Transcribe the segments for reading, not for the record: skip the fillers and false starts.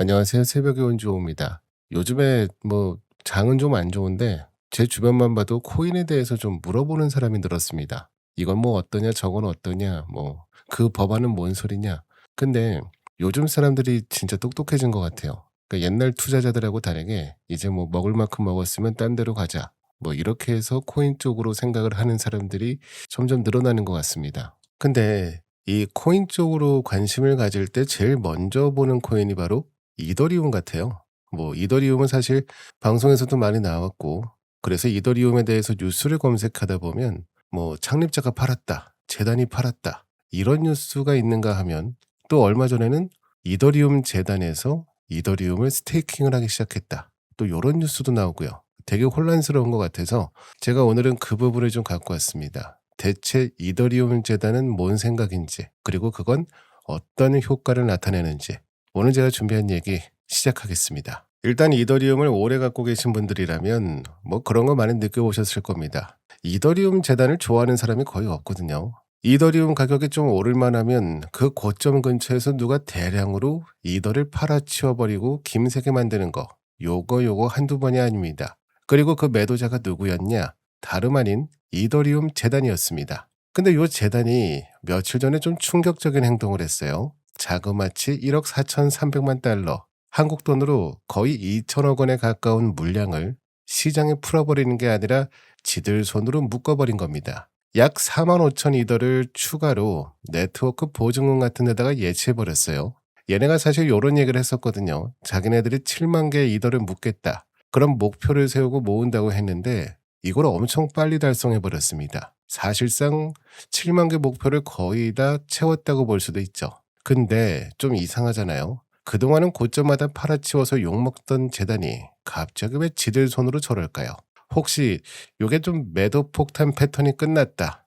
안녕하세요. 새벽에 온 주호입니다. 요즘에 장은 좀 안 좋은데 제 주변만 봐도 코인에 대해서 좀 물어보는 사람이 늘었습니다. 이건 뭐 어떠냐, 저건 어떠냐, 그 법안은 뭔 소리냐. 근데 요즘 사람들이 진짜 똑똑해진 것 같아요. 그러니까 옛날 투자자들하고 다르게 이제 뭐 먹을 만큼 먹었으면 딴 데로 가자. 뭐 이렇게 해서 코인 쪽으로 생각을 하는 사람들이 점점 늘어나는 것 같습니다. 근데 이 코인 쪽으로 관심을 가질 때 제일 먼저 보는 코인이 바로 이더리움 같아요. 이더리움은 사실 방송에서도 많이 나왔고, 그래서 이더리움에 대해서 뉴스를 검색하다 보면 창립자가 팔았다, 재단이 팔았다, 이런 뉴스가 있는가 하면, 또 얼마 전에는 이더리움 재단에서 이더리움을 스테이킹을 하기 시작했다, 또 이런 뉴스도 나오고요. 되게 혼란스러운 것 같아서 제가 오늘은 그 부분을 좀 갖고 왔습니다. 대체 이더리움 재단은 뭔 생각인지, 그리고 그건 어떤 효과를 나타내는지, 오늘 제가 준비한 얘기 시작하겠습니다. 일단 이더리움을 오래 갖고 계신 분들이라면 그런 거 많이 느껴보셨을 겁니다. 이더리움 재단을 좋아하는 사람이 거의 없거든요. 이더리움 가격이 좀 오를만 하면 그 고점 근처에서 누가 대량으로 이더를 팔아치워버리고 김세게 만드는 거, 요거 한두 번이 아닙니다. 그리고 그 매도자가 누구였냐? 다름 아닌 이더리움 재단이었습니다. 근데 요 재단이 며칠 전에 좀 충격적인 행동을 했어요. 자그마치 1억 4,300만 달러, 한국 돈으로 거의 2천억 원에 가까운 물량을 시장에 풀어버리는 게 아니라 지들 손으로 묶어버린 겁니다. 약 4만 5천 이더를 추가로 네트워크 보증금 같은 데다가 예치해버렸어요. 얘네가 사실 이런 얘기를 했었거든요. 자기네들이 7만 개 이더를 묶겠다, 그런 목표를 세우고 모은다고 했는데 이걸 엄청 빨리 달성해버렸습니다. 사실상 7만 개 목표를 거의 다 채웠다고 볼 수도 있죠. 근데 좀 이상하잖아요. 그동안은 고점마다 팔아치워서 욕먹던 재단이 갑자기 왜 지들 손으로 저럴까요? 혹시 요게 좀 매도 폭탄 패턴이 끝났다,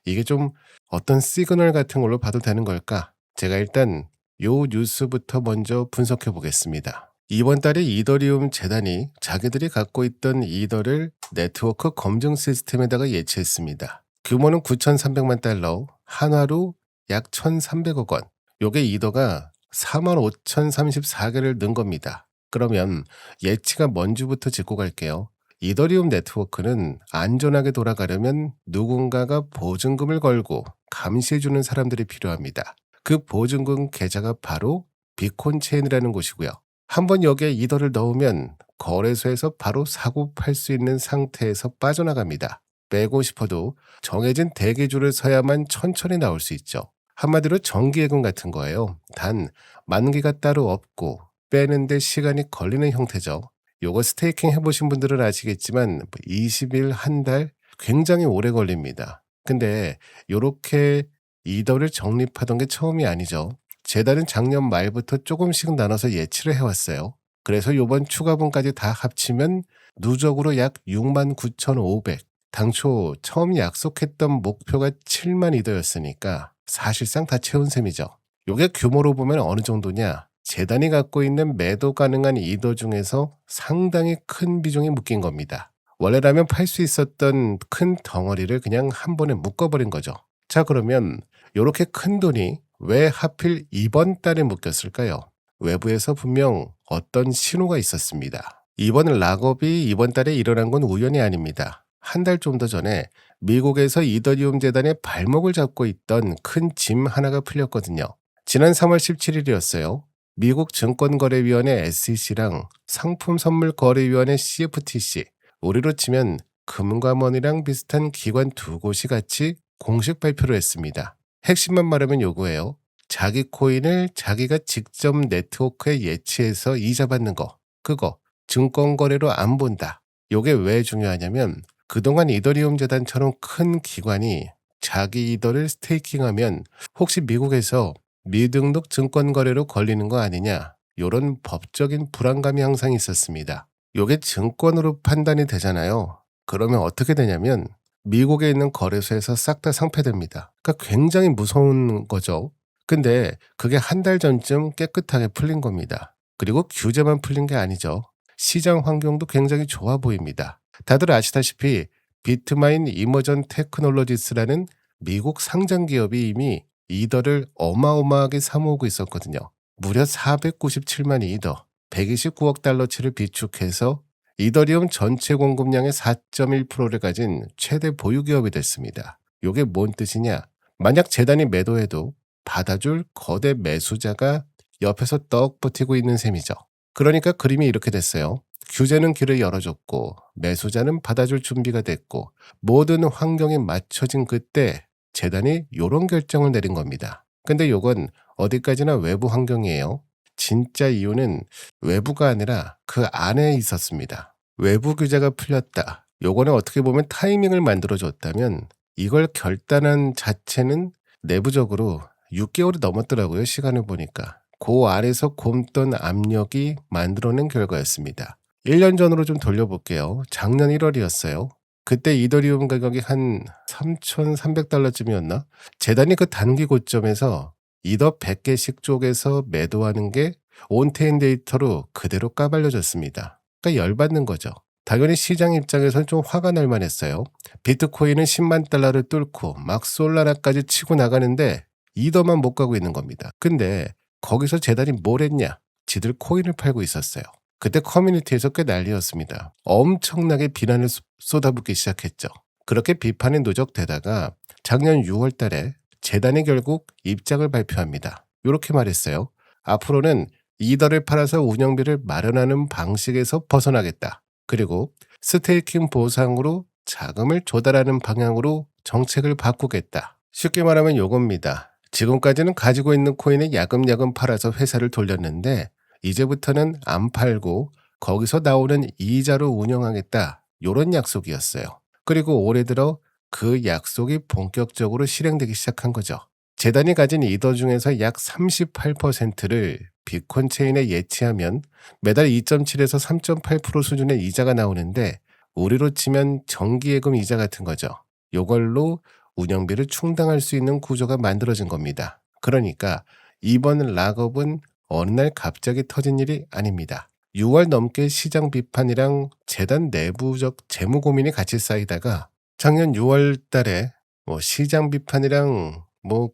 이게 좀 어떤 시그널 같은 걸로 봐도 되는 걸까? 제가 일단 요 뉴스부터 먼저 분석해 보겠습니다. 이번 달에 이더리움 재단이 자기들이 갖고 있던 이더를 네트워크 검증 시스템에다가 예치했습니다. 규모는 9,300만 달러, 한화로 약 1,300억 원. 요게 이더가 45,034개를 넣은 겁니다. 그러면 예치가 뭔지부터 짚고 갈게요. 이더리움 네트워크는 안전하게 돌아가려면 누군가가 보증금을 걸고 감시해주는 사람들이 필요합니다. 그 보증금 계좌가 바로 비콘 체인이라는 곳이고요. 한번 여기에 이더를 넣으면 거래소에서 바로 사고 팔 수 있는 상태에서 빠져나갑니다. 빼고 싶어도 정해진 대기줄을 서야만 천천히 나올 수 있죠. 한마디로 정기예금 같은 거예요. 단 만기가 따로 없고 빼는데 시간이 걸리는 형태죠. 요거 스테이킹 해보신 분들은 아시겠지만 20일, 한 달 굉장히 오래 걸립니다. 근데 요렇게 이더를 적립하던 게 처음이 아니죠. 재단은 작년 말부터 조금씩 나눠서 예치를 해왔어요. 그래서 요번 추가분까지 다 합치면 누적으로 약 69,500. 당초 처음 약속했던 목표가 7만 이더였으니까 사실상 다 채운 셈이죠. 요게 규모로 보면 어느 정도냐? 재단이 갖고 있는 매도 가능한 이더 중에서 상당히 큰 비중이 묶인 겁니다. 원래라면 팔 수 있었던 큰 덩어리를 그냥 한 번에 묶어버린 거죠. 자, 그러면 이렇게 큰 돈이 왜 하필 이번 달에 묶였을까요? 외부에서 분명 어떤 신호가 있었습니다. 이번 락업이 이번 달에 일어난 건 우연이 아닙니다. 한 달 좀 더 전에 미국에서 이더리움 재단의 발목을 잡고 있던 큰 짐 하나가 풀렸거든요. 지난 3월 17일이었어요. 미국 증권거래위원회 SEC랑 상품선물거래위원회 CFTC, 우리로 치면 금감원이랑 비슷한 기관 두 곳이 같이 공식 발표를 했습니다. 핵심만 말하면 요거예요. 자기 코인을 자기가 직접 네트워크에 예치해서 이자 받는 거, 그거 증권거래로 안 본다. 요게 왜 중요하냐면 그동안 이더리움 재단처럼 큰 기관이 자기 이더를 스테이킹하면 혹시 미국에서 미등록 증권거래로 걸리는 거 아니냐, 요런 법적인 불안감이 항상 있었습니다. 요게 증권으로 판단이 되잖아요. 그러면 어떻게 되냐면 미국에 있는 거래소에서 싹 다 상폐됩니다. 그러니까 굉장히 무서운 거죠. 근데 그게 한 달 전쯤 깨끗하게 풀린 겁니다. 그리고 규제만 풀린 게 아니죠. 시장 환경도 굉장히 좋아 보입니다. 다들 아시다시피 비트마인 이머전 테크놀로지스라는 미국 상장 기업이 이미 이더를 어마어마하게 사모으고 있었거든요. 무려 497만 이더, 129억 달러치를 비축해서 이더리움 전체 공급량의 4.1%를 가진 최대 보유 기업이 됐습니다. 이게 뭔 뜻이냐? 만약 재단이 매도해도 받아줄 거대 매수자가 옆에서 떡 버티고 있는 셈이죠. 그러니까 그림이 이렇게 됐어요. 규제는 길을 열어줬고 매수자는 받아줄 준비가 됐고 모든 환경이 맞춰진 그때 재단이 이런 결정을 내린 겁니다. 근데 이건 어디까지나 외부 환경이에요. 진짜 이유는 외부가 아니라 그 안에 있었습니다. 외부 규제가 풀렸다. 요거는 어떻게 보면 타이밍을 만들어줬다면 이걸 결단한 자체는 내부적으로 6개월이 넘었더라고요. 시간을 보니까. 그 안에서 굼던 압력이 만들어낸 결과였습니다. 1년 전으로 좀 돌려볼게요. 작년 1월이었어요. 그때 이더리움 가격이 한 3,300달러쯤이었나? 재단이 그 단기 고점에서 이더 100개씩 쪼개서 매도하는 게 온테인 데이터로 그대로 까발려졌습니다. 그러니까 열받는 거죠. 당연히 시장 입장에서는 좀 화가 날 만했어요. 비트코인은 10만 달러를 뚫고 막 솔라나까지 치고 나가는데 이더만 못 가고 있는 겁니다. 근데 거기서 재단이 뭘 했냐? 지들 코인을 팔고 있었어요. 그때 커뮤니티에서 꽤 난리였습니다. 엄청나게 비난을 쏟아붓기 시작했죠. 그렇게 비판이 누적되다가 작년 6월 달에 재단이 결국 입장을 발표합니다. 이렇게 말했어요. 앞으로는 이더를 팔아서 운영비를 마련하는 방식에서 벗어나겠다. 그리고 스테이킹 보상으로 자금을 조달하는 방향으로 정책을 바꾸겠다. 쉽게 말하면 요겁니다. 지금까지는 가지고 있는 코인을 야금야금 팔아서 회사를 돌렸는데 이제부터는 안 팔고 거기서 나오는 이자로 운영하겠다. 요런 약속이었어요. 그리고 올해 들어 그 약속이 본격적으로 실행되기 시작한 거죠. 재단이 가진 이더 중에서 약 38%를 비콘 체인에 예치하면 매달 2.7에서 3.8% 수준의 이자가 나오는데 우리로 치면 정기예금 이자 같은 거죠. 요걸로 운영비를 충당할 수 있는 구조가 만들어진 겁니다. 그러니까 이번 락업은 어느 날 갑자기 터진 일이 아닙니다. 6월 넘게 시장 비판이랑 재단 내부적 재무 고민이 같이 쌓이다가 작년 6월 달에 시장 비판이랑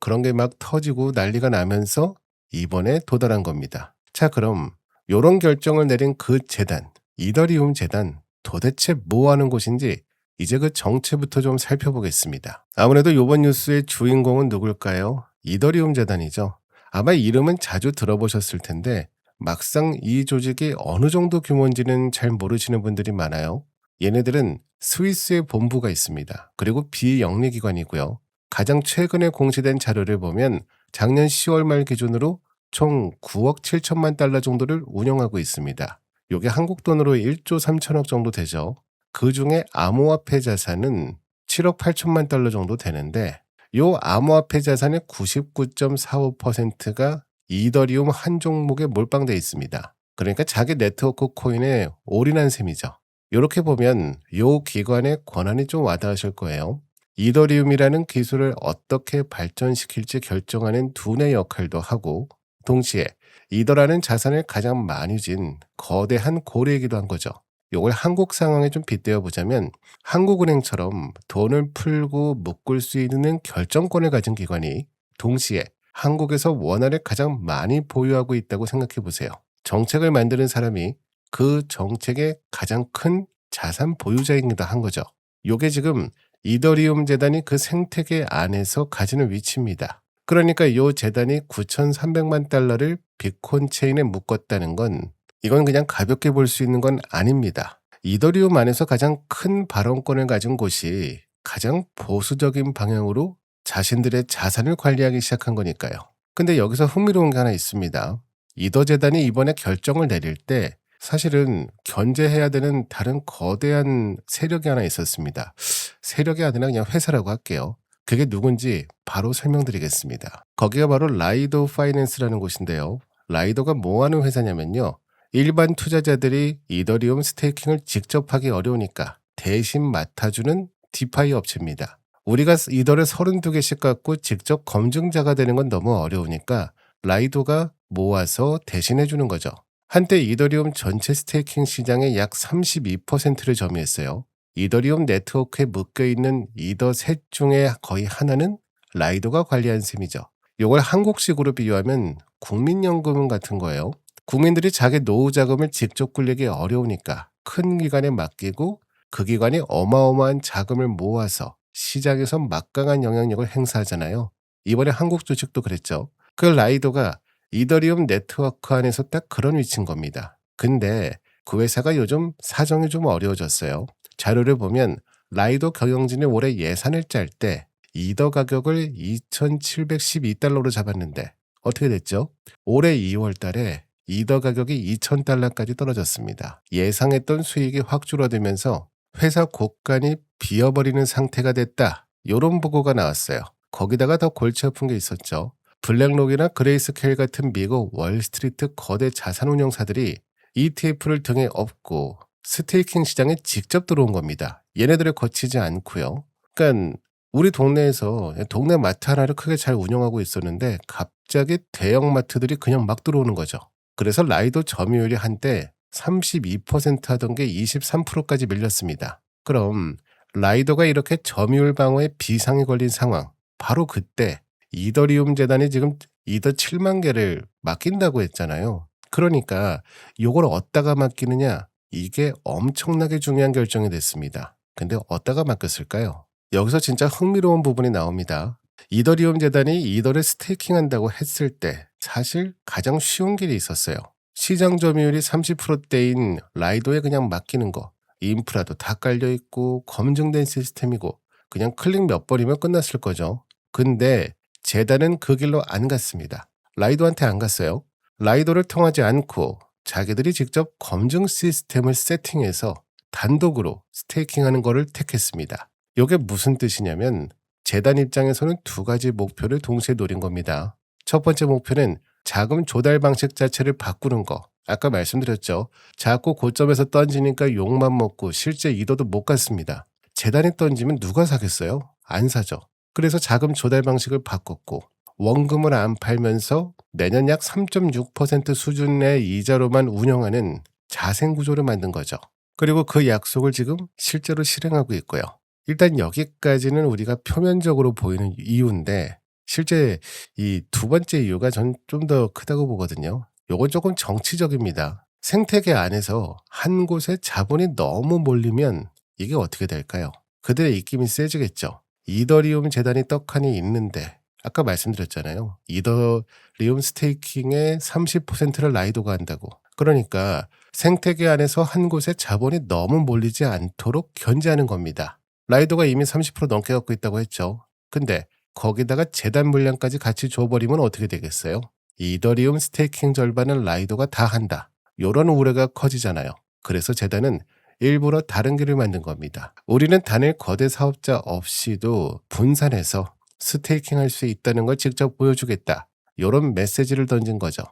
그런 게 막 터지고 난리가 나면서 이번에 도달한 겁니다. 자, 그럼 이런 결정을 내린 그 재단, 이더리움 재단 도대체 뭐 하는 곳인지 이제 그 정체부터 좀 살펴보겠습니다. 아무래도 이번 뉴스의 주인공은 누굴까요? 이더리움 재단이죠. 아마 이름은 자주 들어보셨을 텐데 막상 이 조직이 어느 정도 규모인지는 잘 모르시는 분들이 많아요. 얘네들은 스위스에 본부가 있습니다. 그리고 비영리기관이고요. 가장 최근에 공시된 자료를 보면 작년 10월 말 기준으로 총 9억 7천만 달러 정도를 운영하고 있습니다. 이게 한국 돈으로 1조 3천억 정도 되죠. 그중에 암호화폐 자산은 7억 8천만 달러 정도 되는데 요 암호화폐 자산의 99.45%가 이더리움 한 종목에 몰빵되어 있습니다. 그러니까 자기 네트워크 코인에 올인한 셈이죠. 이렇게 보면 요 기관의 권한이 좀 와닿으실 거예요. 이더리움이라는 기술을 어떻게 발전시킬지 결정하는 두뇌 역할도 하고 동시에 이더라는 자산을 가장 많이 진 거대한 고래이기도 한 거죠. 이걸 한국 상황에 좀 빗대어 보자면 한국은행처럼 돈을 풀고 묶을 수 있는 결정권을 가진 기관이 동시에 한국에서 원화를 가장 많이 보유하고 있다고 생각해 보세요. 정책을 만드는 사람이 그 정책의 가장 큰 자산 보유자이기도 한 거죠. 이게 지금 이더리움 재단이 그 생태계 안에서 가지는 위치입니다. 그러니까 이 재단이 9,300만 달러를 비콘 체인에 묶었다는 건 이건 그냥 가볍게 볼 수 있는 건 아닙니다. 이더리움 안에서 가장 큰 발언권을 가진 곳이 가장 보수적인 방향으로 자신들의 자산을 관리하기 시작한 거니까요. 근데 여기서 흥미로운 게 하나 있습니다. 이더 재단이 이번에 결정을 내릴 때 사실은 견제해야 되는 다른 거대한 세력이 하나 있었습니다. 세력이 아니라 그냥 회사라고 할게요. 그게 누군지 바로 설명드리겠습니다. 거기가 바로 라이도 파이낸스라는 곳인데요. 라이도가 뭐 하는 회사냐면요. 일반 투자자들이 이더리움 스테이킹을 직접 하기 어려우니까 대신 맡아주는 디파이 업체입니다. 우리가 이더를 32개씩 갖고 직접 검증자가 되는 건 너무 어려우니까 라이도가 모아서 대신해주는 거죠. 한때 이더리움 전체 스테이킹 시장의 약 32%를 점유했어요. 이더리움 네트워크에 묶여있는 이더 셋 중에 거의 하나는 라이도가 관리한 셈이죠. 이걸 한국식으로 비유하면 국민연금 같은 거예요. 국민들이 자기 노후 자금을 직접 굴리기 어려우니까 큰 기관에 맡기고 그 기관이 어마어마한 자금을 모아서 시장에서 막강한 영향력을 행사하잖아요. 이번에 한국 주식도 그랬죠. 그 라이도가 이더리움 네트워크 안에서 딱 그런 위치인 겁니다. 근데 그 회사가 요즘 사정이 좀 어려워졌어요. 자료를 보면 라이도 경영진이 올해 예산을 짤 때 이더 가격을 2,712달러로 잡았는데 어떻게 됐죠? 올해 2월 달에 이더 가격이 2,000달러까지 떨어졌습니다. 예상했던 수익이 확 줄어들면서 회사 곳간이 비어버리는 상태가 됐다. 이런 보고가 나왔어요. 거기다가 더 골치 아픈 게 있었죠. 블랙록이나 그레이스케일 같은 미국 월스트리트 거대 자산운용사들이 ETF를 등에 업고 스테이킹 시장에 직접 들어온 겁니다. 얘네들을 거치지 않고요. 그러니까 우리 동네에서 동네 마트 하나를 크게 잘 운영하고 있었는데 갑자기 대형 마트들이 그냥 막 들어오는 거죠. 그래서 라이도 점유율이 한때 32% 하던 게 23%까지 밀렸습니다. 그럼 라이도가 이렇게 점유율 방어에 비상이 걸린 상황, 바로 그때 이더리움 재단이 지금 이더 7만 개를 맡긴다고 했잖아요. 그러니까 요걸 어디다가 맡기느냐, 이게 엄청나게 중요한 결정이 됐습니다. 근데 어디다가 맡겼을까요? 여기서 진짜 흥미로운 부분이 나옵니다. 이더리움 재단이 이더를 스테이킹한다고 했을 때 사실 가장 쉬운 길이 있었어요. 시장 점유율이 30%대인 라이도에 그냥 맡기는 거. 인프라도 다 깔려있고 검증된 시스템이고 그냥 클릭 몇 번이면 끝났을 거죠. 근데 재단은 그 길로 안 갔습니다. 라이도한테 안 갔어요. 라이도를 통하지 않고 자기들이 직접 검증 시스템을 세팅해서 단독으로 스테이킹하는 거를 택했습니다. 이게 무슨 뜻이냐면 재단 입장에서는 두 가지 목표를 동시에 노린 겁니다. 첫 번째 목표는 자금 조달 방식 자체를 바꾸는 거. 아까 말씀드렸죠. 자꾸 고점에서 던지니까 욕만 먹고 실제 이도도 못 갔습니다. 재단이 던지면 누가 사겠어요? 안 사죠. 그래서 자금 조달 방식을 바꿨고 원금을 안 팔면서 매년 약 3.6% 수준의 이자로만 운영하는 자생 구조를 만든 거죠. 그리고 그 약속을 지금 실제로 실행하고 있고요. 일단 여기까지는 우리가 표면적으로 보이는 이유인데 실제 이 두 번째 이유가 전 좀 더 크다고 보거든요. 요건 조금 정치적입니다. 생태계 안에서 한 곳에 자본이 너무 몰리면 이게 어떻게 될까요? 그들의 입김이 세지겠죠. 이더리움 재단이 떡하니 있는데 아까 말씀드렸잖아요. 이더리움 스테이킹의 30%를 라이도가 한다고. 그러니까 생태계 안에서 한 곳에 자본이 너무 몰리지 않도록 견제하는 겁니다. 라이도가 이미 30% 넘게 갖고 있다고 했죠. 근데 거기다가 재단 물량까지 같이 줘버리면 어떻게 되겠어요? 이더리움 스테이킹 절반은 라이도가 다 한다. 이런 우려가 커지잖아요. 그래서 재단은 일부러 다른 길을 만든 겁니다. 우리는 단일 거대 사업자 없이도 분산해서 스테이킹할 수 있다는 걸 직접 보여주겠다. 이런 메시지를 던진 거죠.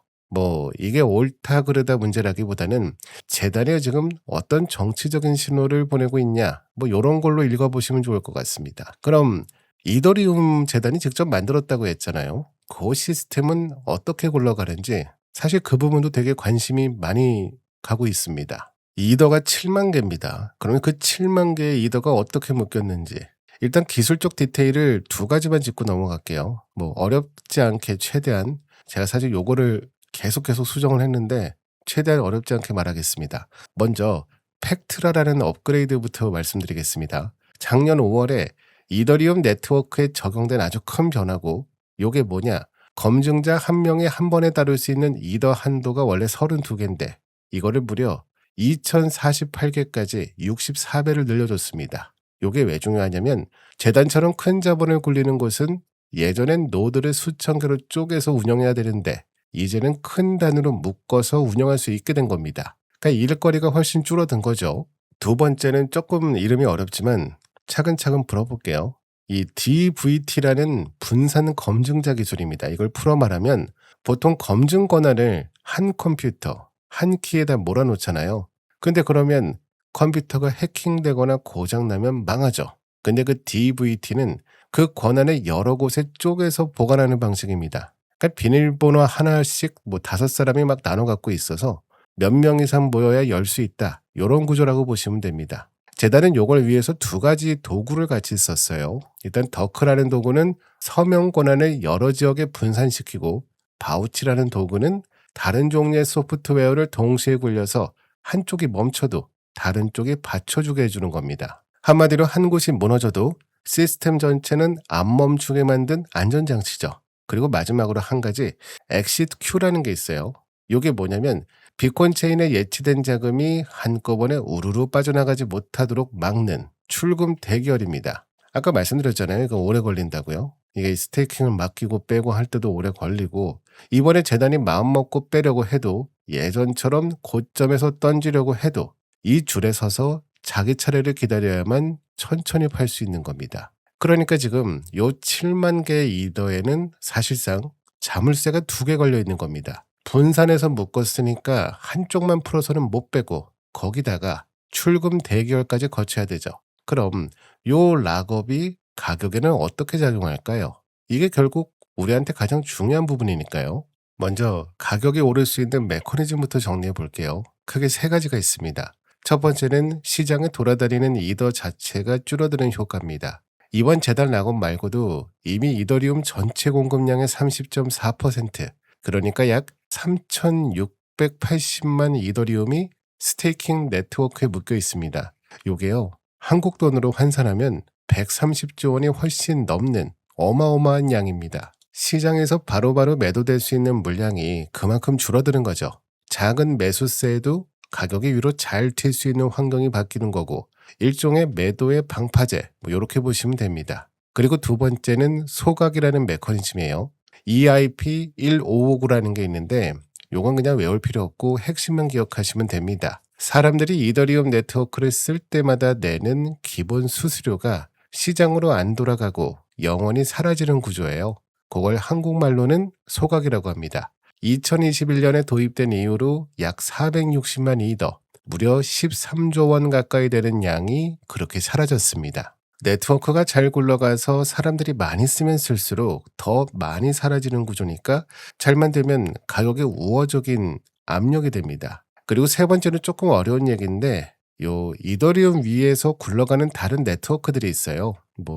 이게 옳다 그르다 문제라기보다는 재단이 지금 어떤 정치적인 신호를 보내고 있냐, 이런 걸로 읽어보시면 좋을 것 같습니다. 그럼 이더리움 재단이 직접 만들었다고 했잖아요. 그 시스템은 어떻게 굴러가는지 사실 그 부분도 되게 관심이 많이 가고 있습니다. 이더가 7만 개입니다. 그러면 그 7만 개의 이더가 어떻게 묶였는지 일단 기술적 디테일을 두 가지만 짚고 넘어갈게요. 어렵지 않게 최대한 제가 사실 요거를 계속 수정을 했는데 최대한 어렵지 않게 말하겠습니다. 먼저 팩트라라는 업그레이드부터 말씀드리겠습니다. 작년 5월에 이더리움 네트워크에 적용된 아주 큰 변화고 요게 뭐냐? 검증자 한 명이 한 번에 다룰 수 있는 이더 한도가 원래 32개인데 이거를 무려 2048개까지 64배를 늘려줬습니다. 요게 왜 중요하냐면 재단처럼 큰 자본을 굴리는 곳은 예전엔 노드를 수천 개로 쪼개서 운영해야 되는데 이제는 큰 단위로 묶어서 운영할 수 있게 된 겁니다. 그러니까 일거리가 훨씬 줄어든 거죠. 두 번째는 조금 이름이 어렵지만 차근차근 풀어볼게요. 이 DVT라는 분산 검증자 기술입니다. 이걸 풀어 말하면 보통 검증 권한을 한 컴퓨터, 한 키에다 몰아놓잖아요. 근데 그러면 컴퓨터가 해킹되거나 고장나면 망하죠. 근데 그 DVT는 그 권한을 여러 곳에 쪼개서 보관하는 방식입니다. 그러니까 비밀번호 하나씩 5사람이 막 나눠 갖고 있어서 몇 명 이상 모여야 열 수 있다. 이런 구조라고 보시면 됩니다. 재단은 이걸 위해서 두 가지 도구를 같이 썼어요. 일단 더크라는 도구는 서명 권한을 여러 지역에 분산시키고 바우치라는 도구는 다른 종류의 소프트웨어를 동시에 굴려서 한쪽이 멈춰도 다른 쪽이 받쳐주게 해주는 겁니다. 한마디로 한 곳이 무너져도 시스템 전체는 안 멈추게 만든 안전장치죠. 그리고 마지막으로 한 가지 엑시트 큐라는 게 있어요. 이게 뭐냐면 비콘 체인에 예치된 자금이 한꺼번에 우르르 빠져나가지 못하도록 막는 출금 대결입니다. 아까 말씀드렸잖아요. 이거 오래 걸린다고요. 이게 스테이킹을 맡기고 빼고 할 때도 오래 걸리고 이번에 재단이 마음먹고 빼려고 해도 예전처럼 고점에서 던지려고 해도 이 줄에 서서 자기 차례를 기다려야만 천천히 팔 수 있는 겁니다. 그러니까 지금 요 7만 개의 이더에는 사실상 자물쇠가 2개 걸려 있는 겁니다. 분산해서 묶었으니까 한쪽만 풀어서는 못 빼고 거기다가 출금 대기열까지 거쳐야 되죠. 그럼 요 락업이 가격에는 어떻게 작용할까요? 이게 결국 우리한테 가장 중요한 부분이니까요. 먼저 가격이 오를 수 있는 메커니즘부터 정리해 볼게요. 크게 3가지가 있습니다. 첫 번째는 시장에 돌아다니는 이더 자체가 줄어드는 효과입니다. 이번 재단 락업 말고도 이미 이더리움 전체 공급량의 30.4%, 그러니까 약 3,680만 이더리움이 스테이킹 네트워크에 묶여 있습니다. 요게요, 한국 돈으로 환산하면 130조 원이 훨씬 넘는 어마어마한 양입니다. 시장에서 바로바로 매도될 수 있는 물량이 그만큼 줄어드는 거죠. 작은 매수세에도 가격이 위로 잘 튈 수 있는 환경이 바뀌는 거고 일종의 매도의 방파제, 이렇게 보시면 됩니다. 그리고 두 번째는 소각이라는 메커니즘이에요. EIP1559라는 게 있는데 요건 그냥 외울 필요 없고 핵심만 기억하시면 됩니다. 사람들이 이더리움 네트워크를 쓸 때마다 내는 기본 수수료가 시장으로 안 돌아가고 영원히 사라지는 구조예요. 그걸 한국말로는 소각이라고 합니다. 2021년에 도입된 이후로 약 460만 이더, 무려 13조 원 가까이 되는 양이 그렇게 사라졌습니다. 네트워크가 잘 굴러가서 사람들이 많이 쓰면 쓸수록 더 많이 사라지는 구조니까 잘 만들면 가격에 우호적인 압력이 됩니다. 그리고 세 번째는 조금 어려운 얘기인데 요 이더리움 위에서 굴러가는 다른 네트워크들이 있어요.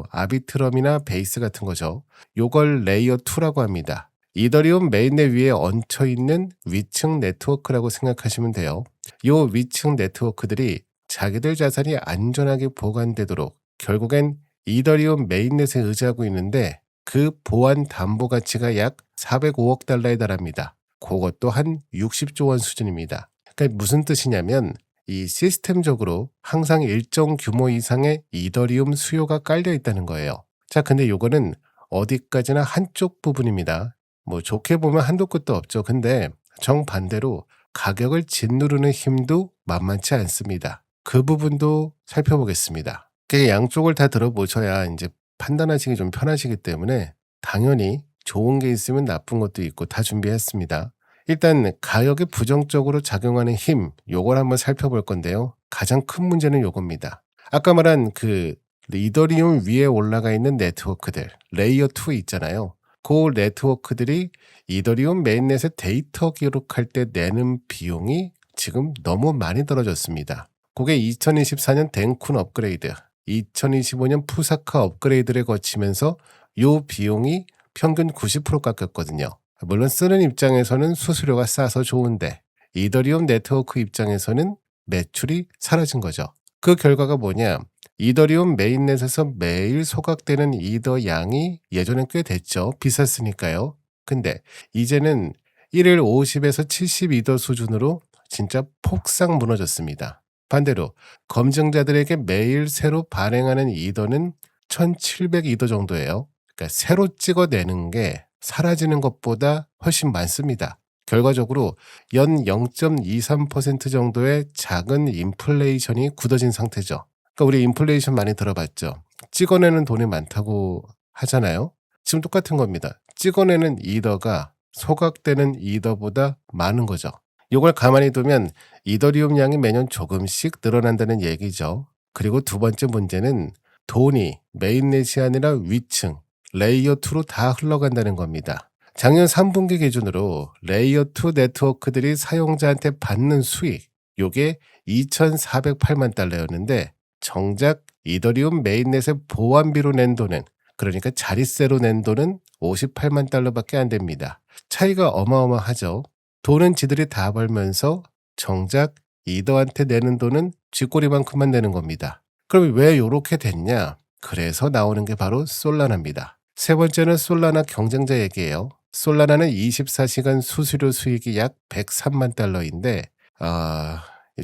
아비트럼이나 베이스 같은 거죠. 요걸 레이어 2라고 합니다. 이더리움 메인넷 위에 얹혀있는 위층 네트워크라고 생각하시면 돼요. 요 위층 네트워크들이 자기들 자산이 안전하게 보관되도록 결국엔 이더리움 메인넷에 의지하고 있는데 그 보안 담보 가치가 약 405억 달러에 달합니다. 그것도 한 60조 원 수준입니다. 그러니까 무슨 뜻이냐면 이 시스템적으로 항상 일정 규모 이상의 이더리움 수요가 깔려 있다는 거예요. 자, 근데 요거는 어디까지나 한쪽 부분입니다. 좋게 보면 한도 끝도 없죠. 근데 정반대로 가격을 짓누르는 힘도 만만치 않습니다. 그 부분도 살펴보겠습니다. 양쪽을 다 들어보셔야 이제 판단하시기 좀 편하시기 때문에 당연히 좋은 게 있으면 나쁜 것도 있고 다 준비했습니다. 일단 가격에 부정적으로 작용하는 힘, 요걸 한번 살펴볼 건데요. 가장 큰 문제는 요겁니다. 아까 말한 그 이더리움 위에 올라가 있는 네트워크들, 레이어 2 있잖아요. 그 네트워크들이 이더리움 메인넷에 데이터 기록할 때 내는 비용이 지금 너무 많이 떨어졌습니다. 그게 2024년 덴쿤 업그레이드, 2025년 푸사카 업그레이드를 거치면서 이 비용이 평균 90% 깎였거든요. 물론 쓰는 입장에서는 수수료가 싸서 좋은데 이더리움 네트워크 입장에서는 매출이 사라진 거죠. 그 결과가 뭐냐? 이더리움 메인넷에서 매일 소각되는 이더 양이 예전엔 꽤 됐죠. 비쌌으니까요. 근데 이제는 1일 50에서 72더 수준으로 진짜 폭삭 무너졌습니다. 반대로 검증자들에게 매일 새로 발행하는 이더는 1700이더 정도예요. 그러니까 새로 찍어내는 게 사라지는 것보다 훨씬 많습니다. 결과적으로 연 0.23% 정도의 작은 인플레이션이 굳어진 상태죠. 그러니까 우리 인플레이션 많이 들어봤죠. 찍어내는 돈이 많다고 하잖아요. 지금 똑같은 겁니다. 찍어내는 이더가 소각되는 이더보다 많은 거죠. 이걸 가만히 두면 이더리움 양이 매년 조금씩 늘어난다는 얘기죠. 그리고 두 번째 문제는 돈이 메인넷이 아니라 위층, 레이어 2로 다 흘러간다는 겁니다. 작년 3분기 기준으로 레이어 2 네트워크들이 사용자한테 받는 수익, 요게 2,408만 달러였는데 정작 이더리움 메인넷의 보안비로 낸 돈은 그러니까 자릿세로 낸 돈은 58만 달러밖에 안 됩니다. 차이가 어마어마하죠. 돈은 지들이 다 벌면서 정작 이더한테 내는 돈은 쥐꼬리만큼만 내는 겁니다. 그럼 왜 이렇게 됐냐? 그래서 나오는 게 바로 솔라나입니다. 세 번째는 솔라나 경쟁자 얘기예요. 솔라나는 24시간 수수료 수익이 약 103만 달러인데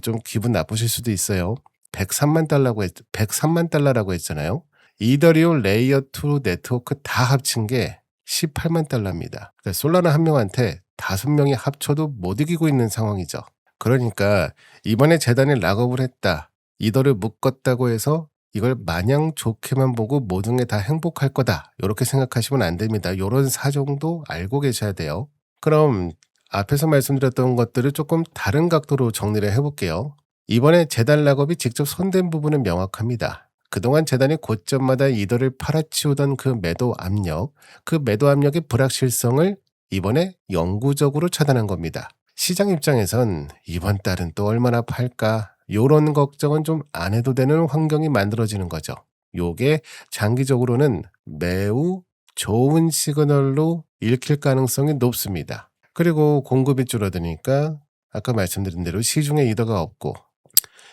좀 기분 나쁘실 수도 있어요. 103만 달러라고 했잖아요. 이더리움 레이어 2 네트워크 다 합친 게 18만 달러입니다. 그러니까 솔라나 한 명한테 5명이 합쳐도 못 이기고 있는 상황이죠. 그러니까 이번에 재단이 락업을 했다. 이더를 묶었다고 해서 이걸 마냥 좋게만 보고 모든 게 다 행복할 거다. 이렇게 생각하시면 안 됩니다. 이런 사정도 알고 계셔야 돼요. 그럼 앞에서 말씀드렸던 것들을 조금 다른 각도로 정리를 해볼게요. 이번에 재단 락업이 직접 손댄 부분은 명확합니다. 그동안 재단이 고점마다 이더를 팔아치우던 그 매도 압력의 불확실성을 이번에 영구적으로 차단한 겁니다. 시장 입장에선 이번 달은 또 얼마나 팔까? 요런 걱정은 좀 안 해도 되는 환경이 만들어지는 거죠. 요게 장기적으로는 매우 좋은 시그널로 읽힐 가능성이 높습니다. 그리고 공급이 줄어드니까 아까 말씀드린 대로 시중에 이더가 없고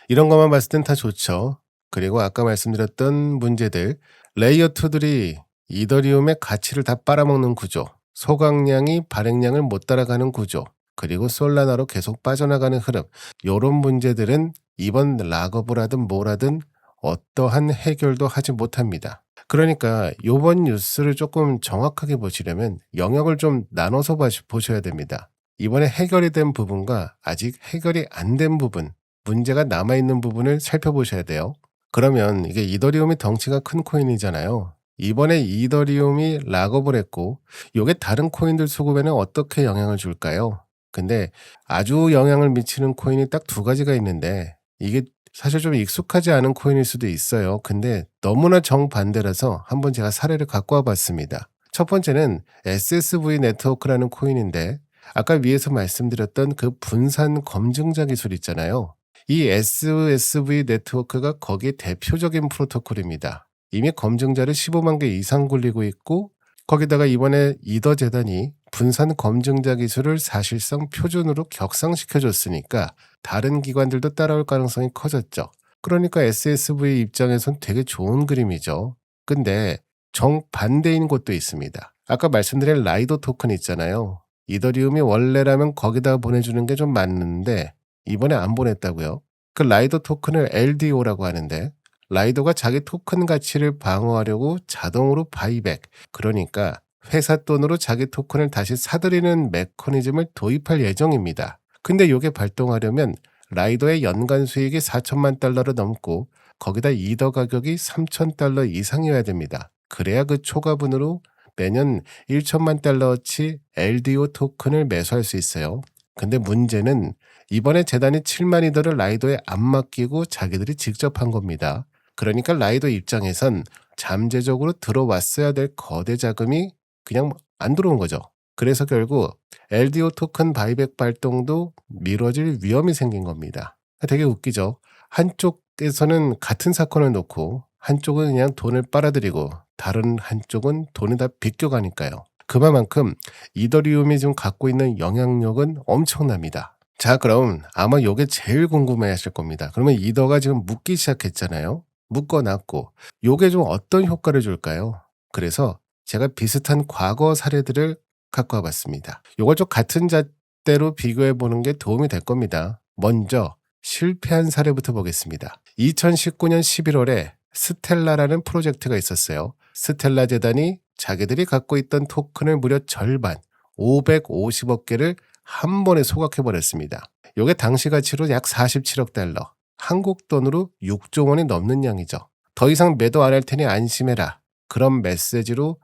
이런 것만 봤을 땐 다 좋죠. 그리고 아까 말씀드렸던 문제들, 레이어2들이 이더리움의 가치를 다 빨아먹는 구조, 소각량이 발행량을 못 따라가는 구조, 그리고 솔라나로 계속 빠져나가는 흐름, 이런 문제들은 이번 락업을 하든 뭘 하든 어떠한 해결도 하지 못합니다. 그러니까 이번 뉴스를 조금 정확하게 보시려면 영역을 좀 나눠서 보셔야 됩니다. 이번에 해결이 된 부분과 아직 해결이 안 된 부분, 문제가 남아있는 부분을 살펴보셔야 돼요. 그러면 이게 이더리움이 덩치가 큰 코인이잖아요. 이번에 이더리움이 락업을 했고 이게 다른 코인들 수급에는 어떻게 영향을 줄까요? 근데 아주 영향을 미치는 코인이 딱 2가지가 있는데 이게 사실 좀 익숙하지 않은 코인일 수도 있어요. 근데 너무나 정반대라서 한번 제가 사례를 갖고 와봤습니다. 첫 번째는 SSV 네트워크라는 코인인데 아까 위에서 말씀드렸던 그 분산 검증자 기술 있잖아요. 이 SSV 네트워크가 거기에 대표적인 프로토콜입니다. 이미 검증자를 15만 개 이상 굴리고 있고 거기다가 이번에 이더 재단이 분산 검증자 기술을 사실상 표준으로 격상시켜줬으니까 다른 기관들도 따라올 가능성이 커졌죠. 그러니까 SSV 입장에선 되게 좋은 그림이죠. 근데 정반대인 곳도 있습니다. 아까 말씀드린 라이도 토큰 있잖아요. 이더리움이 원래라면 거기다 보내주는 게 좀 맞는데 이번에 안 보냈다고요. 그 라이도 토큰을 LDO라고 하는데 라이도가 자기 토큰 가치를 방어하려고 자동으로 바이백, 그러니까 회사 돈으로 자기 토큰을 다시 사들이는 메커니즘을 도입할 예정입니다. 근데 이게 발동하려면 라이도의 연간 수익이 4천만 달러를 넘고 거기다 이더 가격이 3천 달러 이상이어야 됩니다. 그래야 그 초과분으로 매년 1천만 달러어치 LDO 토큰을 매수할 수 있어요. 근데 문제는 이번에 재단이 7만 이더를 라이도에 안 맡기고 자기들이 직접 한 겁니다. 그러니까 라이도 입장에선 잠재적으로 들어왔어야 될 거대 자금이 그냥 안 들어온 거죠. 그래서 결국 LDO 토큰 바이백 발동도 미뤄질 위험이 생긴 겁니다. 되게 웃기죠. 한쪽에서는 같은 사건을 놓고 한쪽은 그냥 돈을 빨아들이고 다른 한쪽은 돈을 다 비껴가니까요. 그만큼 이더리움이 지금 갖고 있는 영향력은 엄청납니다. 자, 그럼 아마 이게 제일 궁금해 하실 겁니다. 그러면 이더가 지금 묶기 시작했잖아요. 묶어놨고 이게 좀 어떤 효과를 줄까요? 그래서 제가 비슷한 과거 사례들을 갖고 와봤습니다. 이걸 좀 같은 잣대로 비교해 보는 게 도움이 될 겁니다. 먼저 실패한 사례부터 보겠습니다. 2019년 11월에 스텔라라는 프로젝트가 있었어요. 스텔라 재단이 자기들이 갖고 있던 토큰을 무려 절반 550억 개를 한 번에 소각해버렸습니다. 이게 당시 가치로 약 47억 달러, 한국 돈으로 6조 원이 넘는 양이죠. 더 이상 매도 안 할 테니 안심해라. 그런 메시지로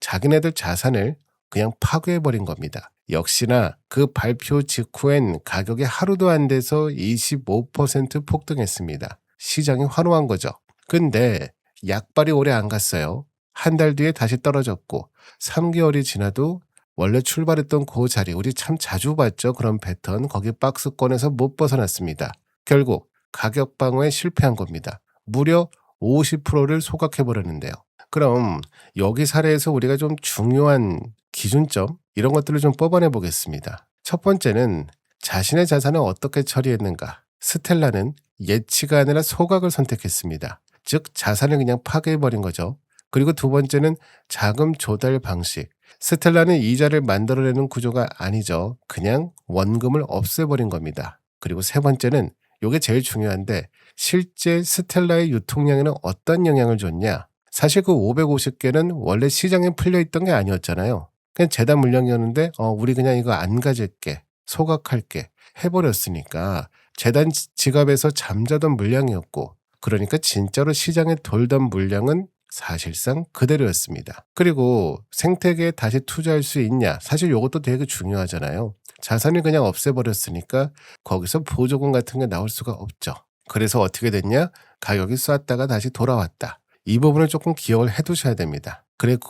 자기네들 자산을 그냥 파괴해버린 겁니다. 역시나 그 발표 직후엔 가격이 하루도 안 돼서 25% 폭등했습니다. 시장이 환호한 거죠. 근데 약발이 오래 안 갔어요. 한 달 뒤에 다시 떨어졌고 3개월이 지나도 원래 출발했던 그 자리, 우리 참 자주 봤죠. 그런 패턴. 거기 박스권에서 못 벗어났습니다. 결국 가격 방어에 실패한 겁니다. 무려 50%를 소각해버렸는데요. 그럼 여기 사례에서 우리가 좀 중요한 기준점 이런 것들을 좀 뽑아내 보겠습니다. 첫 번째는 자신의 자산을 어떻게 처리했는가. 스텔라는 예치가 아니라 소각을 선택했습니다. 즉 자산을 그냥 파괴해버린 거죠. 그리고 두 번째는 자금 조달 방식. 스텔라는 이자를 만들어내는 구조가 아니죠. 그냥 원금을 없애버린 겁니다. 그리고 세 번째는 이게 제일 중요한데 실제 스텔라의 유통량에는 어떤 영향을 줬냐. 사실 그 550개는 원래 시장에 풀려있던 게 아니었잖아요. 그냥 재단 물량이었는데 우리 그냥 이거 안 가질게, 소각할게 해버렸으니까 재단 지갑에서 잠자던 물량이었고, 그러니까 진짜로 시장에 돌던 물량은 사실상 그대로였습니다. 그리고 생태계에 다시 투자할 수 있냐, 사실 이것도 되게 중요하잖아요. 자산을 그냥 없애버렸으니까 거기서 보조금 같은 게 나올 수가 없죠. 그래서 어떻게 됐냐, 가격이 쐈다가 다시 돌아왔다. 이 부분을 조금 기억을 해두셔야 됩니다.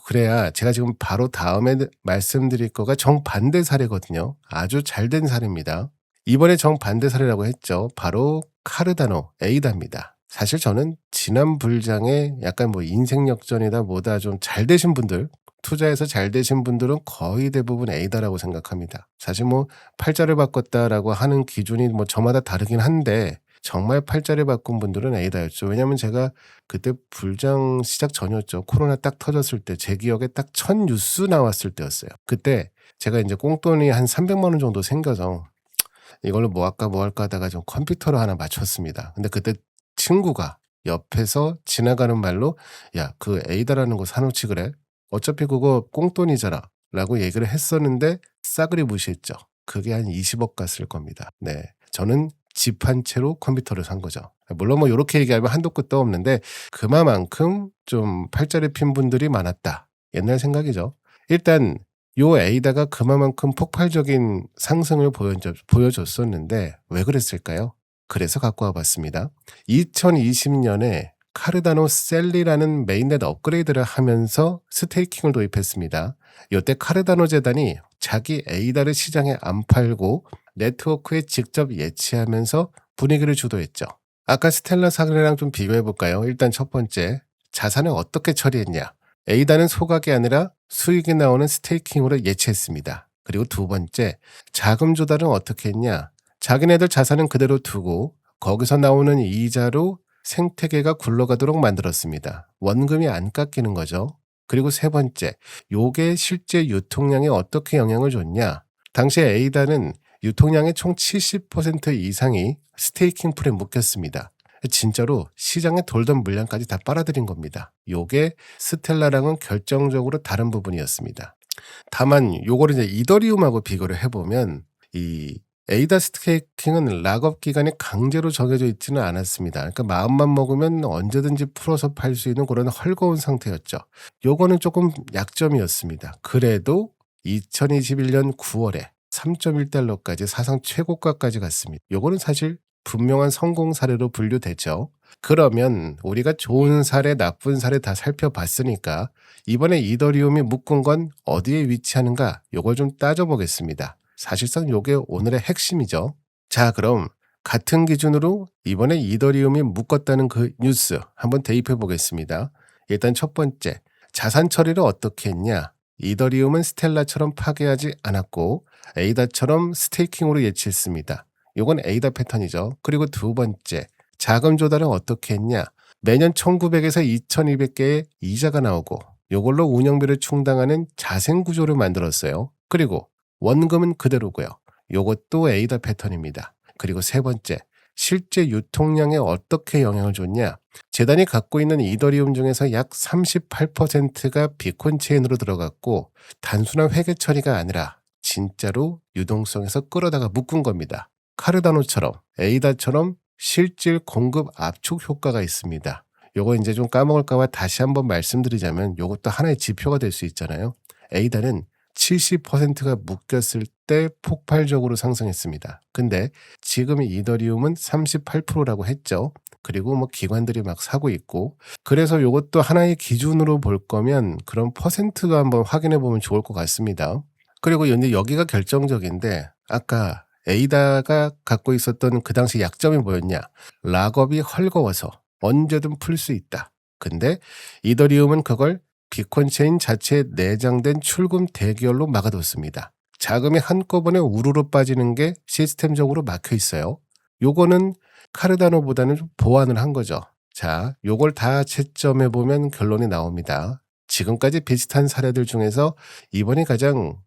그래야 제가 지금 바로 다음에 말씀드릴 거가 정반대 사례거든요. 아주 잘된 사례입니다. 이번에 정반대 사례라고 했죠. 바로 카르다노, 에이다입니다. 사실 저는 지난 불장에 약간 인생 역전이다 뭐다 좀 잘 되신 분들, 투자해서 잘 되신 분들은 거의 대부분 에이다라고 생각합니다. 사실 팔자를 바꿨다라고 하는 기준이 저마다 다르긴 한데 정말 팔자를 바꾼 분들은 에이다였죠. 왜냐하면 제가 그때 불장 시작 전이었죠. 코로나 딱 터졌을 때 제 기억에 딱 첫 뉴스 나왔을 때였어요. 그때 제가 이제 꽁돈이 한 300만 원 정도 생겨서 이걸로 뭐 할까 하다가 좀 컴퓨터로 하나 맞췄습니다. 근데 그때 친구가 옆에서 지나가는 말로 야, 그 에이다라는 거 사놓지 그래? 어차피 그거 꽁돈이잖아 라고 얘기를 했었는데 싸그리 무시했죠. 그게 한 20억 갔을 겁니다. 네, 저는 집 한 채로 컴퓨터를 산 거죠. 물론 이렇게 얘기하면 한도 끝도 없는데 그만큼 좀 팔자를 핀 분들이 많았다. 옛날 생각이죠. 일단 요 에이다가 그만큼 폭발적인 상승을 보여줬었는데 왜 그랬을까요? 그래서 갖고 와봤습니다. 2020년에 카르다노 셀리라는 메인넷 업그레이드를 하면서 스테이킹을 도입했습니다. 이때 카르다노 재단이 자기 에이다를 시장에 안 팔고 네트워크에 직접 예치하면서 분위기를 주도했죠. 아까 스텔라 사례랑 좀 비교해볼까요? 일단 첫 번째, 자산을 어떻게 처리했냐. 에이다는 소각이 아니라 수익이 나오는 스테이킹으로 예치했습니다. 그리고 두 번째, 자금 조달은 어떻게 했냐. 자기네들 자산은 그대로 두고 거기서 나오는 이자로 생태계가 굴러가도록 만들었습니다. 원금이 안 깎이는 거죠. 그리고 세 번째, 요게 실제 유통량에 어떻게 영향을 줬냐. 당시에 에이다는 유통량의 총 70% 이상이 스테이킹 풀에 묶였습니다. 진짜로 시장에 돌던 물량까지 다 빨아들인 겁니다. 요게 스텔라랑은 결정적으로 다른 부분이었습니다. 다만 요거를 이제 이더리움하고 비교를 해보면 이 에이다 스테이킹은 락업 기간이 강제로 정해져 있지는 않았습니다. 그러니까 마음만 먹으면 언제든지 풀어서 팔 수 있는 그런 헐거운 상태였죠. 요거는 조금 약점이었습니다. 그래도 2021년 9월에 3.1달러까지 사상 최고가까지 갔습니다. 요거는 사실 분명한 성공 사례로 분류되죠. 그러면 우리가 좋은 사례, 나쁜 사례 다 살펴봤으니까 이번에 이더리움이 묶은 건 어디에 위치하는가 요걸 좀 따져보겠습니다. 사실상 요게 오늘의 핵심이죠. 자, 그럼 같은 기준으로 이번에 이더리움이 묶었다는 그 뉴스 한번 대입해 보겠습니다. 일단 첫 번째, 자산 처리를 어떻게 했냐. 이더리움은 스텔라처럼 파괴하지 않았고 에이다처럼 스테이킹으로 예치했습니다. 요건 에이다 패턴이죠. 그리고 두 번째, 자금 조달은 어떻게 했냐. 매년 1900에서 2200개의 이자가 나오고 요걸로 운영비를 충당하는 자생 구조를 만들었어요. 그리고 원금은 그대로고요. 요것도 에이다 패턴입니다. 그리고 세 번째, 실제 유통량에 어떻게 영향을 줬냐. 재단이 갖고 있는 이더리움 중에서 약 38%가 비콘 체인으로 들어갔고 단순한 회계 처리가 아니라 진짜로 유동성에서 끌어다가 묶은 겁니다. 카르다노처럼 에이다처럼 실질 공급 압축 효과가 있습니다. 요거 이제 좀 까먹을까봐 다시 한번 말씀드리자면 요것도 하나의 지표가 될 수 있잖아요. 에이다는 70%가 묶였을 때 폭발적으로 상승했습니다. 근데 지금 이더리움은 38%라고 했죠. 그리고 기관들이 막 사고 있고, 그래서 이것도 하나의 기준으로 볼 거면 그런 퍼센트가 한번 확인해 보면 좋을 것 같습니다. 그리고 여기가 결정적인데 아까 에이다가 갖고 있었던 그 당시 약점이 뭐였냐. 락업이 헐거워서 언제든 풀 수 있다. 근데 이더리움은 그걸 비콘 체인 자체에 내장된 출금 대기열로 막아뒀습니다. 자금이 한꺼번에 우르르 빠지는 게 시스템적으로 막혀 있어요. 요거는 카르다노보다는 좀 보완을 한 거죠. 자, 요걸 다 채점해 보면 결론이 나옵니다. 지금까지 비슷한 사례들 중에서 이번이 가장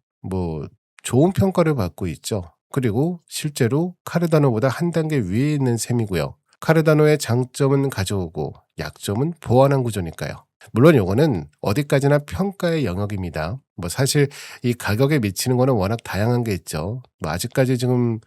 좋은 평가를 받고 있죠. 그리고 실제로 카르다노보다 한 단계 위에 있는 셈이고요. 카르다노의 장점은 가져오고 약점은 보완한 구조니까요. 물론 요거는 어디까지나 평가의 영역입니다. 사실 이 가격에 미치는 거는 워낙 다양한 게 있죠. 아직까지 지금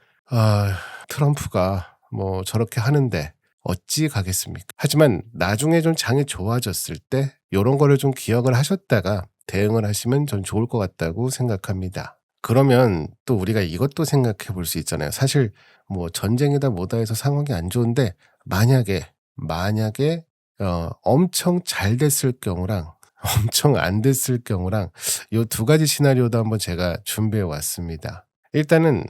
트럼프가 저렇게 하는데 어찌 가겠습니까? 하지만 나중에 좀 장이 좋아졌을 때 요런 거를 좀 기억을 하셨다가 대응을 하시면 전 좋을 것 같다고 생각합니다. 그러면 또 우리가 이것도 생각해 볼 수 있잖아요. 사실 전쟁이다 뭐다 해서 상황이 안 좋은데 만약에 엄청 잘 됐을 경우랑 엄청 안 됐을 경우랑 요 두 가지 시나리오도 한번 제가 준비해 왔습니다. 일단은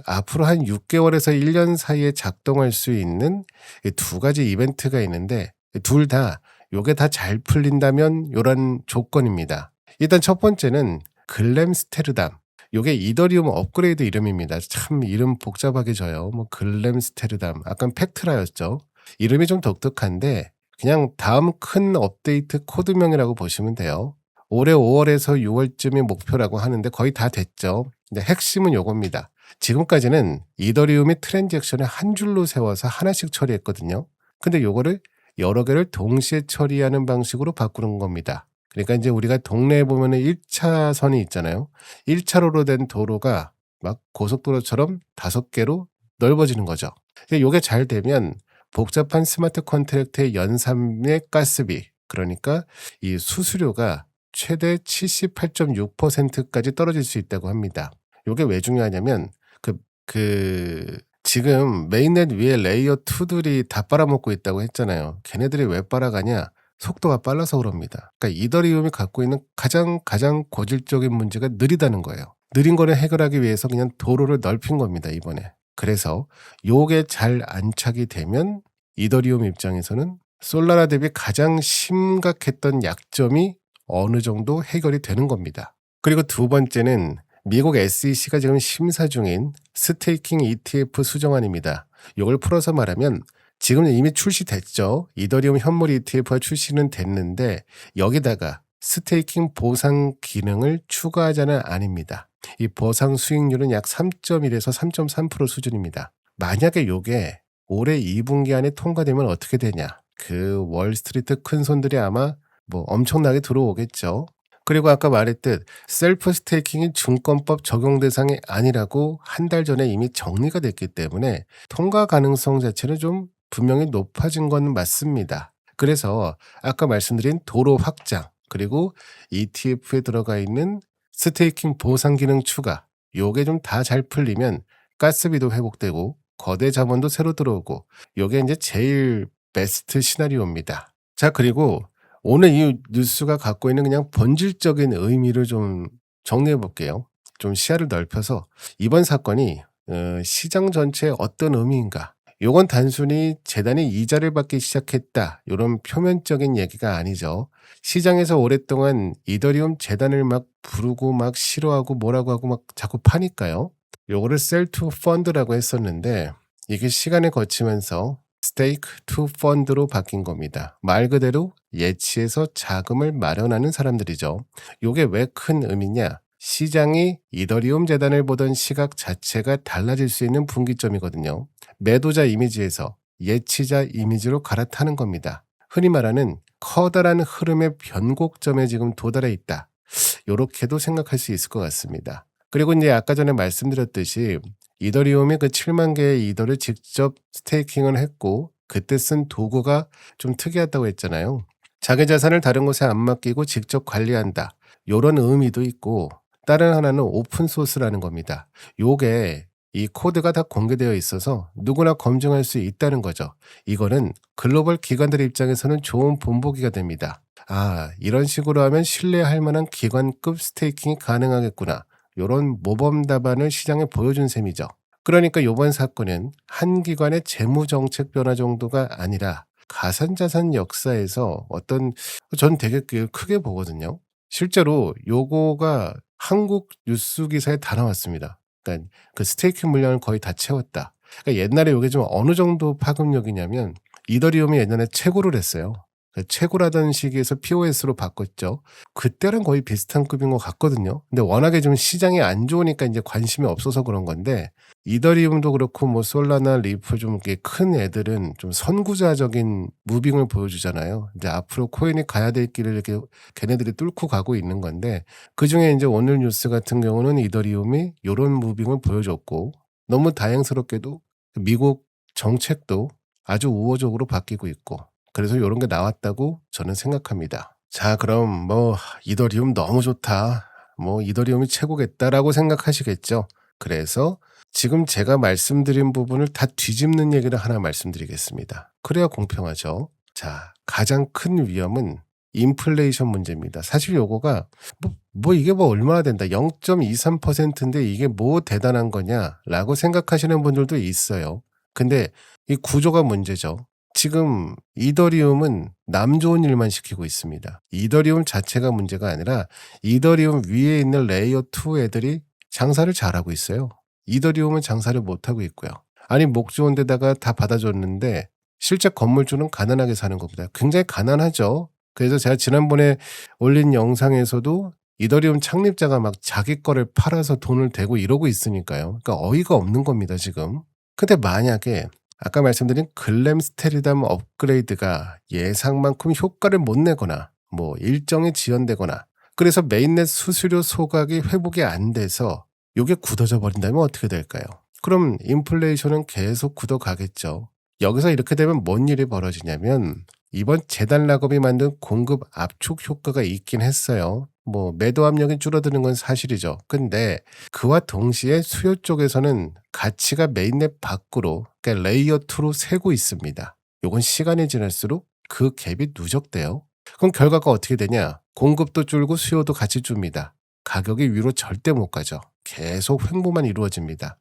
앞으로 한 6개월에서 1년 사이에 작동할 수 있는 이 두 가지 이벤트가 있는데 둘 다 요게 다 잘 풀린다면 요런 조건입니다. 일단 첫 번째는 글램스테르담. 요게 이더리움 업그레이드 이름입니다. 참 이름 복잡하게 져요. 글램스테르담. 약간 팩트라였죠. 이름이 좀 독특한데 그냥 다음 큰 업데이트 코드명이라고 보시면 돼요. 올해 5월에서 6월쯤이 목표라고 하는데 거의 다 됐죠. 근데 핵심은 요겁니다. 지금까지는 이더리움이 트랜잭션을 한 줄로 세워서 하나씩 처리했거든요. 근데 요거를 여러 개를 동시에 처리하는 방식으로 바꾸는 겁니다. 그러니까 이제 우리가 동네에 보면은 1차선이 있잖아요. 1차로로 된 도로가 막 고속도로처럼 5개로 넓어지는 거죠. 요게 잘 되면 복잡한 스마트 컨트랙트의 연산의 가스비, 그러니까 이 수수료가 최대 78.6%까지 떨어질 수 있다고 합니다. 요게 왜 중요하냐면 지금 메인넷 위에 레이어 2들이 다 빨아먹고 있다고 했잖아요. 걔네들이 왜 빨아가냐? 속도가 빨라서 그럽니다. 그러니까 이더리움이 갖고 있는 가장 고질적인 문제가 느리다는 거예요. 느린 거를 해결하기 위해서 그냥 도로를 넓힌 겁니다, 이번에. 그래서 요게 잘 안착이 되면 이더리움 입장에서는 솔라나 대비 가장 심각했던 약점이 어느 정도 해결이 되는 겁니다. 그리고 두 번째는 미국 SEC가 지금 심사 중인 스테이킹 ETF 수정안입니다. 이걸 풀어서 말하면 지금 이미 출시됐죠. 이더리움 현물 ETF가 출시는 됐는데 여기다가 스테이킹 보상 기능을 추가하자는 안입니다. 이 보상 수익률은 약 3.1에서 3.3% 수준입니다. 만약에 이게 올해 2분기 안에 통과되면 어떻게 되냐. 월스트리트 큰손들이 아마 엄청나게 들어오겠죠. 그리고 아까 말했듯 셀프 스테이킹이 증권법 적용 대상이 아니라고 한 달 전에 이미 정리가 됐기 때문에 통과 가능성 자체는 좀 분명히 높아진 건 맞습니다. 그래서 아까 말씀드린 도로 확장 그리고 ETF에 들어가 있는 스테이킹 보상 기능 추가 요게 좀 다 잘 풀리면 가스비도 회복되고 거대 자본도 새로 들어오고 요게 이제 제일 베스트 시나리오입니다. 자, 그리고 오늘 이 뉴스가 갖고 있는 그냥 본질적인 의미를 좀 정리해 볼게요. 좀 시야를 넓혀서 이번 사건이 시장 전체에 어떤 의미인가. 요건 단순히 재단이 이자를 받기 시작했다. 요런 표면적인 얘기가 아니죠. 시장에서 오랫동안 이더리움 재단을 막 부르고 막 싫어하고 뭐라고 하고 막 자꾸 파니까요. 요거를 셀 투 펀드라고 했었는데 이게 시간을 거치면서 스테이크 투 펀드로 바뀐 겁니다. 말 그대로 예치해서 자금을 마련하는 사람들이죠. 요게 왜 큰 의미냐? 시장이 이더리움 재단을 보던 시각 자체가 달라질 수 있는 분기점이거든요. 매도자 이미지에서 예치자 이미지로 갈아타는 겁니다. 흔히 말하는 커다란 흐름의 변곡점에 지금 도달해 있다. 요렇게도 생각할 수 있을 것 같습니다. 그리고 이제 아까 전에 말씀드렸듯이 이더리움이 7만 개의 이더를 직접 스테이킹을 했고 그때 쓴 도구가 좀 특이하다고 했잖아요. 자기 자산을 다른 곳에 안 맡기고 직접 관리한다. 요런 의미도 있고 다른 하나는 오픈소스라는 겁니다. 요게 이 코드가 다 공개되어 있어서 누구나 검증할 수 있다는 거죠. 이거는 글로벌 기관들 입장에서는 좋은 본보기가 됩니다. 이런 식으로 하면 신뢰할 만한 기관급 스테이킹이 가능하겠구나. 요런 모범 답안을 시장에 보여준 셈이죠. 그러니까 이번 사건은 한 기관의 재무정책 변화 정도가 아니라 가상자산 역사에서 어떤 전 되게 크게 보거든요. 실제로 요거가 한국 뉴스 기사에 다 나왔습니다. 그러니까 그 스테이킹 물량을 거의 다 채웠다. 그러니까 옛날에 요게 좀 어느 정도 파급력이냐면 이더리움이 옛날에 채굴을 했어요. 그 채굴하던 시기에서 POS로 바꿨죠. 그때랑 거의 비슷한 급인 것 같거든요. 근데 워낙에 좀 시장이 안 좋으니까 이제 관심이 없어서 그런 건데 이더리움도 그렇고 뭐 솔라나 리플 좀 이렇게 큰 애들은 좀 선구자적인 무빙을 보여주잖아요. 이제 앞으로 코인이 가야 될 길을 이렇게 걔네들이 뚫고 가고 있는 건데 그중에 이제 오늘 뉴스 같은 경우는 이더리움이 요런 무빙을 보여줬고 너무 다행스럽게도 미국 정책도 아주 우호적으로 바뀌고 있고 그래서 요런 게 나왔다고 저는 생각합니다. 자 그럼 뭐 '이더리움 너무 좋다. 뭐 이더리움이 최고겠다.'라고 생각하시겠죠. 그래서 지금 제가 말씀드린 부분을 다 뒤집는 얘기를 하나 말씀드리겠습니다. 그래야 공평하죠. 자 가장 큰 위험은 인플레이션 문제입니다. 사실 요거가 이게 뭐 얼마나 된다. 0.23%인데 이게 뭐 대단한 거냐라고 생각하시는 분들도 있어요. 근데 이 구조가 문제죠. 지금 이더리움은 남 좋은 일만 시키고 있습니다. 이더리움 자체가 문제가 아니라 이더리움 위에 있는 레이어 2 애들이 장사를 잘하고 있어요. 이더리움은 장사를 못하고 있고요. 아니 목 좋은 데다가 다 받아줬는데 실제 건물주는 가난하게 사는 겁니다. 굉장히 가난하죠. 그래서 제가 지난번에 올린 영상에서도 이더리움 창립자가 막 자기 거를 팔아서 돈을 대고 이러고 있으니까요. 그러니까 어이가 없는 겁니다 지금. 근데 만약에 아까 말씀드린 글램스테리담 업그레이드가 예상만큼 효과를 못 내거나 뭐 일정이 지연되거나 그래서 메인넷 수수료 소각이 회복이 안 돼서 요게 굳어져 버린다면 어떻게 될까요? 그럼 인플레이션은 계속 굳어가겠죠. 여기서 이렇게 되면 뭔 일이 벌어지냐면 이번 재단 락업이 만든 공급 압축 효과가 있긴 했어요. 뭐 매도 압력이 줄어드는 건 사실이죠. 근데 그와 동시에 수요 쪽에서는 가치가 메인넷 밖으로 그러니까 레이어 2로 새고 있습니다. 요건 시간이 지날수록 그 갭이 누적돼요. 그럼 결과가 어떻게 되냐? 공급도 줄고 수요도 같이 줍니다. 가격이 위로 절대 못 가죠. 계속 횡보만 이루어집니다.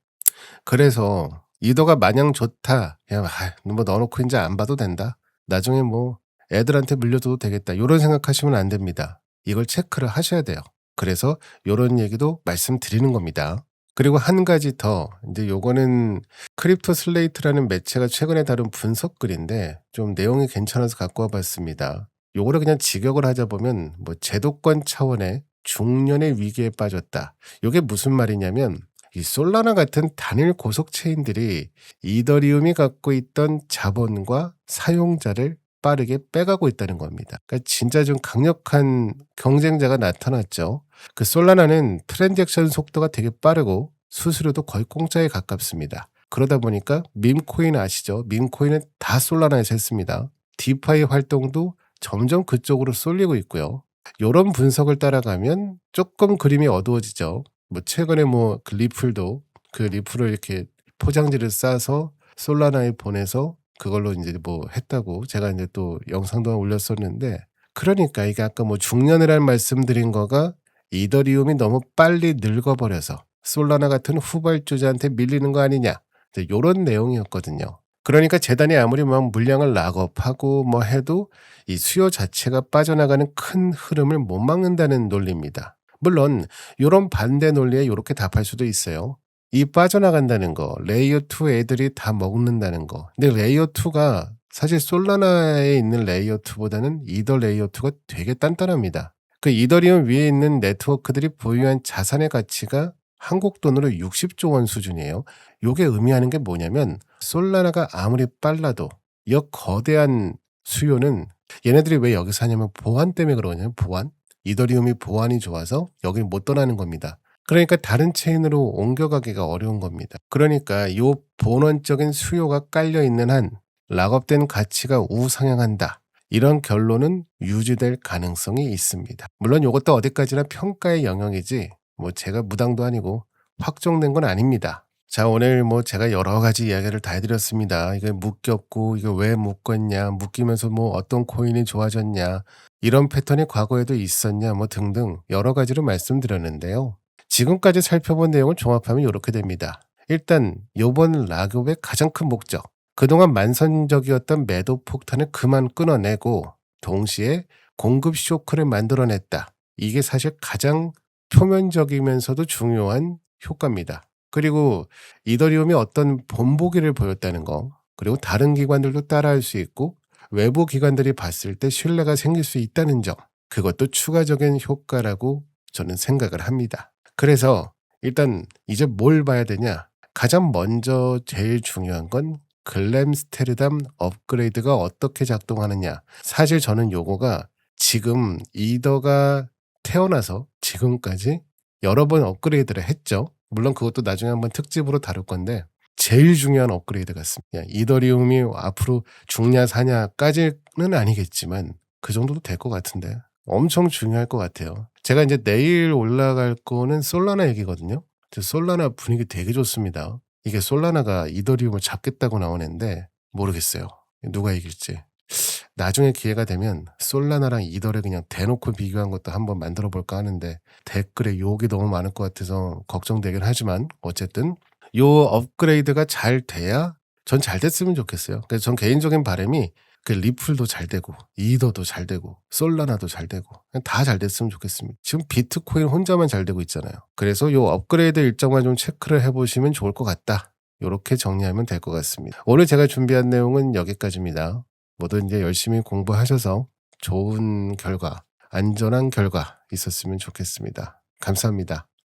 그래서 이더가 마냥 좋다. 그냥 뭐 넣어놓고 이제 안 봐도 된다. 나중에 뭐 애들한테 물려줘도 되겠다. 요런 생각하시면 안 됩니다. 이걸 체크를 하셔야 돼요. 그래서 요런 얘기도 말씀드리는 겁니다. 그리고 한 가지 더 이제 요거는 크립토 슬레이트라는 매체가 최근에 다룬 분석 글인데 좀 내용이 괜찮아서 갖고 와봤습니다. 요거를 그냥 직역을 하자 보면 뭐 제도권 차원의 중년의 위기에 빠졌다. 요게 무슨 말이냐면 이 솔라나 같은 단일 고속 체인들이 이더리움이 갖고 있던 자본과 사용자를 빠르게 빼가고 있다는 겁니다. 그러니까 진짜 좀 강력한 경쟁자가 나타났죠. 그 솔라나는 트랜잭션 속도가 되게 빠르고 수수료도 거의 공짜에 가깝습니다. 그러다 보니까 밈코인 아시죠? 밈코인은 다 솔라나에서 했습니다. 디파이 활동도 점점 그쪽으로 쏠리고 있고요. 요런 분석을 따라가면 조금 그림이 어두워지죠. 뭐 최근에 뭐 그 리플도 그 리플을 이렇게 포장지를 싸서 솔라나에 보내서 그걸로 이제 뭐 했다고 제가 이제 또 영상도 올렸었는데 그러니까 이게 아까 뭐 중년이라는 말씀드린 거가 이더리움이 너무 빨리 늙어버려서 솔라나 같은 후발주자한테 밀리는 거 아니냐 이제 요런 내용이었거든요. 그러니까 재단이 아무리 막 물량을 락업하고 뭐 해도 이 수요 자체가 빠져나가는 큰 흐름을 못 막는다는 논리입니다. 물론 요런 반대 논리에 요렇게 답할 수도 있어요. 이 빠져나간다는 거, 레이어 2 애들이 다 먹는다는 거. 근데 레이어 2가 사실 솔라나에 있는 레이어 2보다는 이더 레이어 2가 되게 단단합니다. 그 이더리움 위에 있는 네트워크들이 보유한 자산의 가치가 한국 돈으로 60조 원 수준이에요. 요게 의미하는 게 뭐냐면 솔라나가 아무리 빨라도 이 거대한 수요는 얘네들이 왜 여기서 하냐면 보안 때문에 그러냐면 보안? 이더리움이 보안이 좋아서 여길 못 떠나는 겁니다. 그러니까 다른 체인으로 옮겨가기가 어려운 겁니다. 그러니까 이 본원적인 수요가 깔려있는 한 락업된 가치가 우상향한다. 이런 결론은 유지될 가능성이 있습니다. 물론 이것도 어디까지나 평가의 영역이지 뭐 제가 무당도 아니고 확정된 건 아닙니다. 자 오늘 뭐 제가 여러 가지 이야기를 다 해드렸습니다. 이게 묶였고 이거 왜 묶었냐 묶이면서 뭐 어떤 코인이 좋아졌냐 이런 패턴이 과거에도 있었냐 뭐 등등 여러 가지로 말씀드렸는데요. 지금까지 살펴본 내용을 종합하면 이렇게 됩니다. 일단 요번 락업의 가장 큰 목적 그동안 만선적이었던 매도 폭탄을 그만 끊어내고 동시에 공급 쇼크를 만들어냈다. 이게 사실 가장 표면적이면서도 중요한 효과입니다. 그리고 이더리움이 어떤 본보기를 보였다는 거, 그리고 다른 기관들도 따라할 수 있고 외부 기관들이 봤을 때 신뢰가 생길 수 있다는 점, 그것도 추가적인 효과라고 저는 생각을 합니다. 그래서 일단 이제 뭘 봐야 되냐? 가장 먼저 제일 중요한 건 글램스테르담 업그레이드가 어떻게 작동하느냐. 사실 저는 요거가 지금 이더가 태어나서 지금까지 여러 번 업그레이드를 했죠. 물론 그것도 나중에 한번 특집으로 다룰 건데 제일 중요한 업그레이드 같습니다. 이더리움이 앞으로 죽냐 사냐까지는 아니겠지만 그 정도도 될 것 같은데 엄청 중요할 것 같아요. 제가 이제 내일 올라갈 거는 솔라나 얘기거든요. 솔라나 분위기 되게 좋습니다. 이게 솔라나가 이더리움을 잡겠다고 나오는데 모르겠어요. 누가 이길지. 나중에 기회가 되면 솔라나랑 이더를 그냥 대놓고 비교한 것도 한번 만들어 볼까 하는데 댓글에 욕이 너무 많을 것 같아서 걱정되긴 하지만 어쨌든 요 업그레이드가 잘 돼야 전 잘 됐으면 좋겠어요. 그래서 전 개인적인 바람이 그 리플도 잘 되고 이더도 잘 되고 솔라나도 잘 되고 다 잘 됐으면 좋겠습니다. 지금 비트코인 혼자만 잘 되고 있잖아요. 그래서 요 업그레이드 일정만 좀 체크를 해보시면 좋을 것 같다. 요렇게 정리하면 될 것 같습니다. 오늘 제가 준비한 내용은 여기까지입니다. 모두 이제 열심히 공부하셔서 좋은 결과, 안전한 결과 있었으면 좋겠습니다. 감사합니다.